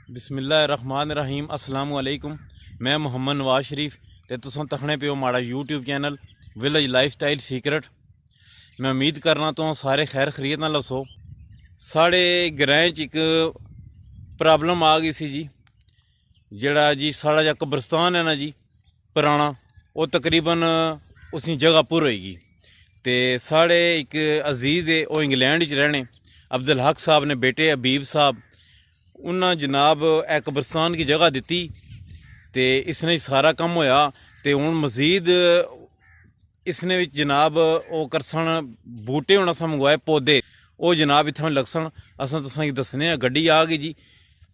बिस्मिल्लाहिर्रहमानिर्रहीम अस्सलाम वालेकुम। मैं मोहम्मद नवाज शरीफ ते तुसां तकने पे हो माड़ा YouTube channel village lifestyle secret. मैं उम्मीद करना तो सारे खैर खरीत नाल दसो। साढ़े ग्रां च एक प्रॉब्लम आ गई सी जी। जेड़ा जी साढ़ा जा कब्रस्तान है ना जी पुराना, वो तकरीबन उसी जगह पुर होएगी। तो साढ़े एक अजीज़ है वो इंग्लैंड च रहने, अब्दुल हक साहब ने बेटे हबीब साहब, उन्हें जनाब ए कब्रस्तान की जगह दी तो इसने सारा कम होया। तो हुण मजीद इसने जनाब वो करसन बूटे हुण असां मंगवाए पौधे, वो जनाब इत्थों लगसन। असां तुसां दस्सने आं, गड्डी आ गई जी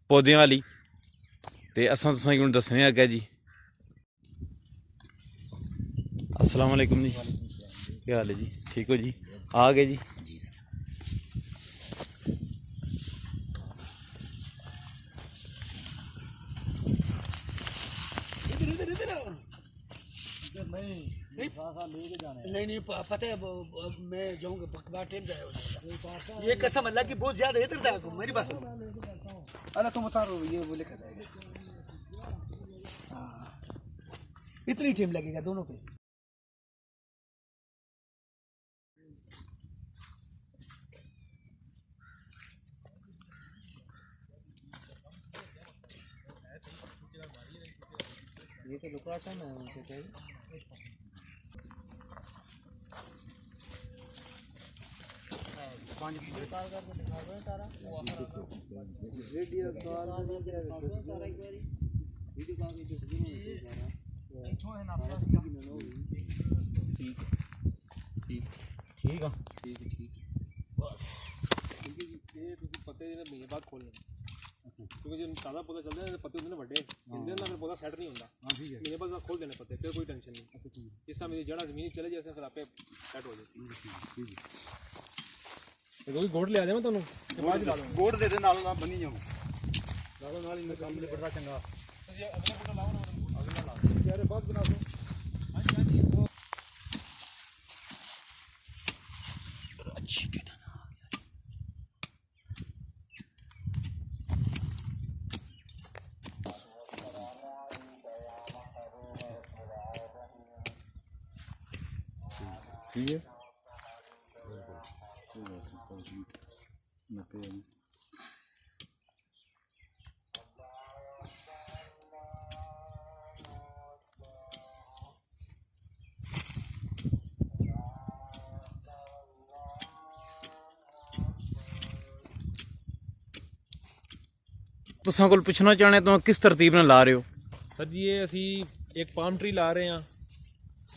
पौधे वाली, तो असां तुसां हुण दस्सने अग्गें जी। अस्सलाम वालेकुम जी, क्या हाल है जी? ठीक हो जी? आ गए जी? नहीं पता है मैं जाऊंगा बकवा टेम जाएगा। ये कसम अल्लाह की बहुत ज्यादा इधर था मेरी बात सुनो। अल्लाह तुम बता रहे हो ये बोले का जाएगा। इतनी टेम लगेगा दोनों पे। ये तो लुकाटा ना उनसे कहीं पानी की कॉल करके दिखा दो तारा वो वीडियो कॉल तारा एक बारी वीडियो कॉल की तस्वीर सारा इथों है ना ठीक ठीक ठीक है ठीक बस क्योंकि ये तुझे पता है ना महीने बाद खोलना, क्योंकि जो ताज़ा पौधा चलता है पत्ते होंगे ना बड़े इनके अंदर पौधा सेट नहीं होता। हाँ ठीक है, महीने बाद खोल देने पत्ते, फिर कोई टेंशन नहीं। अच्छा ठीक है, इस समय मेरी जड़ा जमीन चले जैसे फिर आपे सेट हो जाती है। ठीक है, कोई गोड़ ले आ जाए मैं तुहानू गोड़ दे दे नाल ना बनी जाऊं नालों नाल ही काम नहीं बड़ा चंगा। ਤੁਸੀਂ ਅਗਲਾ ਫੋਟੋ ਲਾਓ ਨਾ, ਅਗਲਾ ਲਾ ਯਾਰ ਬਾਅਦ ਬਣਾ ਦੋ। ਹਾਂਜੀ ਹਾਂਜੀ अच्छी के ठीक है। तुसां कोल पुछना चाहने तो किस तरतीब नाल ला रहे हो? सर जी ये असी एक पाम ट्री ला रहे हैं,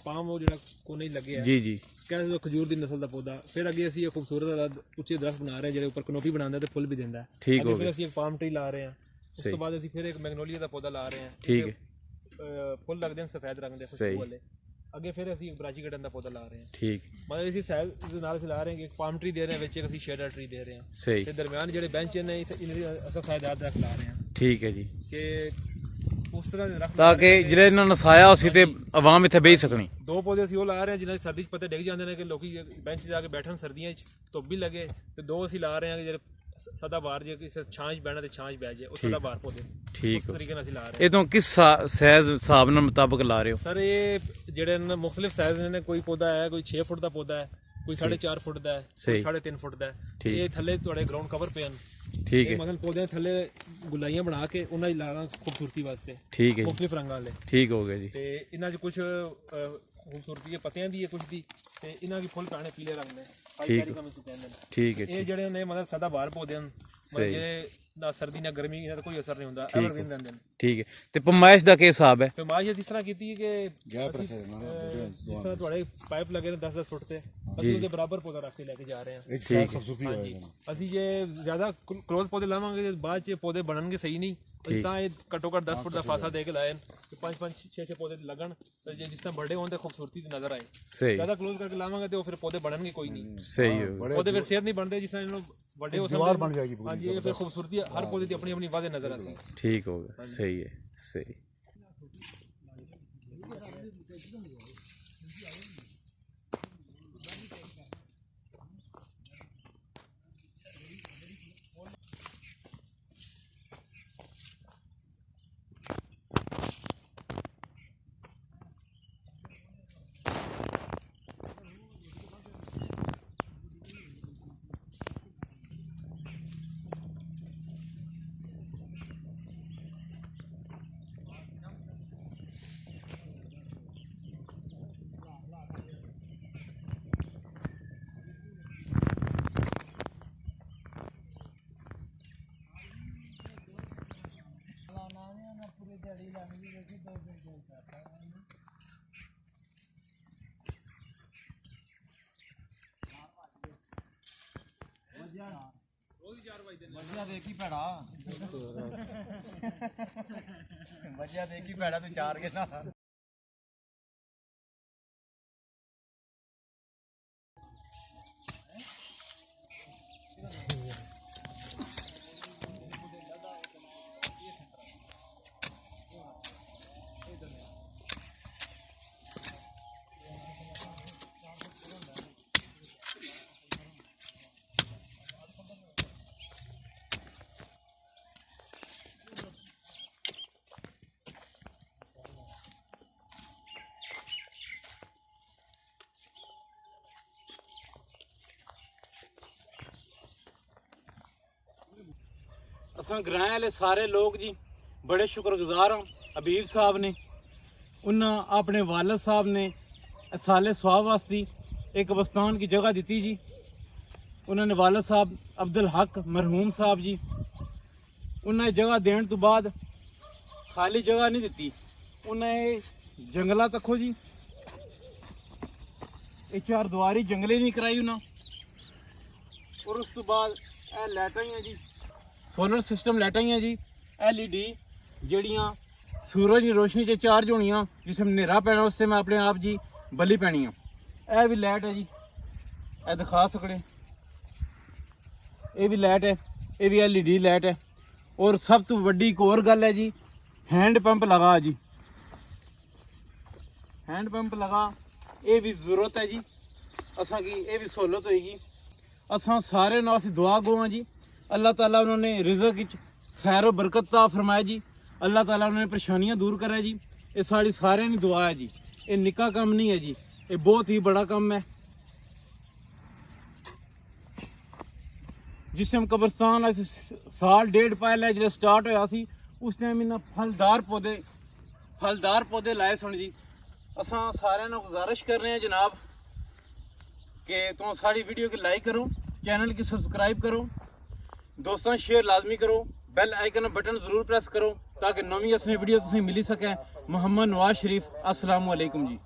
पाम वो जो कोने लगे है जी जी, क्या खजूर की नस्ल का पौधा। फिर अगे असी एक खूबसूरत उच्चे दरख्त बना रहे हैं जो ऊपर कनोपी बनाता है तो फुल भी देता है। ठीक हो फिर गया, असी एक पाम ट्री ला रहे हैं, उस तो बाद असी फिर एक मैग्नोलिया का पौधा ला रहे हैं। ठीक है, फुल लगते हैं सफेद रंग के खुशबू वाले। अगे फिर असी एक बराची कटन का पौधा ला रहे हैं। ठीक, मतलब इसी साइड नाल से ला रहे हैं कि एक पाम ट्री दे रहे हैं, एक असी शेडर ट्री दे रहे हैं। सही, ते दरमियान जो बेंच ने असा सायदार दरख्त ला रहे हैं ठीक है जी, कि उस तरह ਦੇ ਦਰਖਤ ताकि ਜਿਹੜੇ ਇਹਨਾਂ ਨਸਾਇਆ ਉਸੇ ਤੇ ਆਵਾਮ ਇੱਥੇ ਬਹਿ ਸਕਣੀ। ਦੋ ਪੌਦੇ ਅਸੀਂ ਉਹ ਲਾ ਰਹੇ ਹਾਂ ਜਿਨ੍ਹਾਂ ਦੀ ਸਰਦੀ 'ਚ ਪੱਤੇ ਡਿੱਗ ਜਾਂਦੇ ਨੇ ਕਿ ਲੋਕੀ ਬੈਂਚ 'ਤੇ ਜਾ ਕੇ ਬੈਠਣ ਸਰਦੀਆਂ 'ਚ ਧੁੱਪ ਵੀ ਲੱਗੇ। ਤੇ ਦੋ ਅਸੀਂ ਲਾ ਰਹੇ ਹਾਂ ਕਿ ਜਿਹੜੇ ਸਦਾਬਹਾਰ ਜੇ ਕਿਸੇ ਛਾਂ 'ਚ ਬਹਿਣਾ ਤੇ ਛਾਂ 'ਚ ਬਹਿ ਜਾਏ, ਉਹ ਸਦਾਬਹਾਰ ਪੌਦੇ ਠੀਕ ਉਸ ਤਰੀਕੇ ਨਾਲ ਅਸੀਂ ਲਾ ਰਹੇ ਹਾਂ। ਇਹ ਤੋਂ ਕਿਸ ਸਾਈਜ਼ ਹਿਸਾਬ ਨਾਲ ਮੁਤਾਬਕ ਲਾ ਰਹੇ ਹੋ? ਸਰ ਇਹ ਜਿਹੜੇ ਨੇ ਮੁxtਲਿਫ ਸਾਈਜ਼ ਨੇ, ਕੋਈ ਪੌਦਾ ਹੈ ਕੋਈ 6 ਫੁੱਟ ਦਾ ਪੌਦਾ ਹੈ, ਕੋਈ 4.5 ਫੁੱਟ ਦਾ ਹੈ, ਕੋਈ 3.5 ਫੁੱਟ ਦਾ ਹੈ। ਇਹ ਥੱਲੇ ਤੁਹਾਡੇ ਗਰਾਊਂਡ ਕਵਰ ਪਏ ਹਨ। ਠੀਕ ਹੈ, ਮਤਲਬ ਪੌਦਿਆਂ ਥੱਲੇ ਗੁਲਾਈਆਂ ਬਣਾ ਕੇ ਉਹਨਾਂ ਦੀ ਲਾਣਾ ਖੂਬਸੂਰਤੀ ਵਾਸਤੇ। ਠੀਕ ਹੈ, ਮੁxtਲਿਫ ਰੰਗਾਂ ਵਾਲੇ ਠੀਕ ਹੋ ਗਿਆ ਜੀ। ਤੇ ਇਹਨਾਂ 'ਚ ਕੁਝ ਖੂਬਸੂਰਤੀ ਦੇ ਪੱਤਿਆਂ ਦੀ ਹੈ, ਕੁਝ ਦੀ ਤੇ ਇਹਨਾਂ ਦੀ ਫੁੱਲ ਪਾਣੇ ਪੀਲੇ ਰੰਗ ਦੇ ਠੀਕ ਹੈ, ਇਹ ਜਿਹੜੇ ਨੇ ਮਤਲਬ ਸਦਾਬਹਾਰ ਪੌਦੇ ਹਨ, ਮਤਲਬ ਜੇ ਨਾ ਸਰਦੀ ਨਾ ਗਰਮੀ ਇਹਨਾਂ ਦਾ ਕੋਈ ਅਸਰ ਨਹੀਂ ਹੁੰਦਾ, ਐਵਰਗ੍ਰੀਨ ਰਹਿੰਦੇ ਨੇ। ਠੀਕ ਹੈ, ਤੇ ਪਮਾਇਸ਼ ਦਾ ਕੀ ਹਿਸਾਬ ਹੈ? ਪਮਾਇਸ਼ ਇਸ ਤਰ੍ਹਾਂ ਕੀਤੀ ਹੈ ਕਿ ਜਿਸ ਤਰ੍ਹਾਂ ਤੁਹਾਡੇ ਪਾਈਪ ਲੱਗੇ ਨੇ 10-10 ਫੁੱਟ ਤੇ, ਅਸੀਂ ਉਹਦੇ ਬਰਾਬਰ ਪੌਦਾ ਰੱਖ ਕੇ ਲੈ ਕੇ ਜਾ ਰਹੇ ਹਾਂ। ਹਾਂਜੀ, ਅਸੀਂ ਜੇ ਜ਼ਿਆਦਾ ਕਲੋਜ਼ ਪੌਦੇ ਲਾਵਾਂਗੇ ਬਾਅਦ 'ਚ ਪੌਦੇ ਬਣਨਗੇ ਸਹੀ ਨਹੀਂ। ਤਾਂ ਇਹ ਘੱਟੋ ਘੱਟ 10 ਫੁੱਟ ਦਾ ਫਾਸਲਾ ਦੇ ਕੇ ਲਾਏ ਤੇ 5-5 6-6 ਪੌਦੇ ਲੱਗਣ, ਤੇ ਜੇ ਜਿਸ ਤਰ੍ਹਾਂ ਵੱਡੇ ਹੋਣ ਤੇ ਖੂਬਸੂਰਤੀ ਨਜ਼ਰ ਆਏ। ਸਹੀ, ਜ਼ਿਆਦਾ ਕਲੋਜ਼ ਕਰਕੇ ਲਾਵਾਂਗੇ ਤੇ ਉਹ ਫਿਰ ਪੌਦੇ ਬਣਨਗੇ ਕੋਈ ਨਹੀਂ। ਸਹੀ ਹੋ, ਪੌਦੇ ਫਿਰ ਸਿਹਤ ਨਹੀਂ ਬਣਦੇ, ਜਿਸ ਤਰ੍ਹਾਂ ਇਹਨੂੰ ਵੱਡੇ ਹੋ दीवार बन जाएगी पूरी। ਹਾਂਜੀ, ਇਹ ਫਿਰ ਖੂਬਸੂਰਤੀ ਹਰ ਪੌਦੇ ਦੀ ਆਪਣੀ ਆਪਣੀ ਵਾਧੇ ਨਜ਼ਰ ਆਉਂਦੀ। ठीक हो गया, सही है, सही। ਬੱਚਿਆ ਦੇ ਕੀ ਭੈੜਾ ਬੱਚਿਆ ਦੇ ਕੀ ਭੈੜਾ ਤੂੰ ਚਾਰ ਕੇ ਨਾ ਅਸਾਂ ਗ੍ਰਾਂ ਵਾਲੇ ਸਾਰੇ ਲੋਕ ਜੀ ਬੜੇ ਸ਼ੁਕਰਗੁਜ਼ਾਰ ਹਾਂ ਹਬੀਬ ਸਾਹਿਬ ਨੇ ਉਹਨਾਂ ਆਪਣੇ ਵਾਲਦ ਸਾਹਿਬ ਨੇ ਸਾਲੇ ਸਵਾਬ ਵਾਸਤੇ ਇੱਕ ਕਬਰਸਤਾਨ की जगह ਦਿੱਤੀ ਜੀ ਉਹਨਾਂ ਨੇ ਵਾਲਦ ਸਾਹਿਬ ਅਬਦੁਲ ਹਕ ਮਰਹੂਮ ਸਾਹਿਬ ਜੀ ਉਹਨਾਂ ਜਗ੍ਹਾ ਦੇਣ ਤੋਂ ਬਾਅਦ ਖਾਲੀ ਜਗ੍ਹਾ ਨਹੀਂ ਦਿੱਤੀ ਉਹਨਾਂ ਇਹ ਜੰਗਲਾਂ ਤੱਕੋ ਜੀ ਇਹ ਚਾਰ ਦੁਆਰੀ ਜੰਗਲੇ ਨਹੀਂ ਕਰਾਈ ਉਹਨਾਂ ਔਰ ਉਸ ਤੋਂ ਬਾਅਦ ਇਹ ਲਾਈਟਾਂ ਹੀ ਆ ਜੀ सोलर सिस्टम लाइटां ही जी LED ਜਿਹੜੀਆਂ सूरज की रोशनी से चार्ज होनियां जिसमें हनेरा पैना उससे मैं अपने आप जी बली पैनी है भी लाइट है जी ये दिखा सकते ये भी लाइट है ये भी LED लाइट है और सब तो वड्डी एक और गल है जी हैंड पंप लगा जी हैंड पंप लगा ये भी जरूरत है जी असा की ये भी सहूलत होएगी असा सारे नाल असीं दुआ गो हाँ जी अल्लाह ताला उन्होंने रिज़्क़ विच खैर और बरकत ता फरमाए जी अल्लाह ताला उन्होंने परेशानियां दूर करे जी ये साड़ी सारे दी दुआ है जी ये निक्का काम नहीं है जी ये बहुत ही बड़ा काम है जिस टाइम कब्रस्तान साल डेढ़ पहले जो स्टार्ट होया सी उस टाइम इन्हें फलदार पौधे लाए सन जी असां सारे नाल गुजारिश कर रहे हैं जनाब कि तुम साड़ी वीडियो की लाइक करो चैनल की सब्सक्राइब करो दोस्तों शेयर लाजमी करो बैल आइकन बटन ज़रूर प्रेस करो ताकि नवी असली वीडियो तुसें मिली सके। मोहम्मद नवाज शरीफ अस्सलाम वालेकुम जी।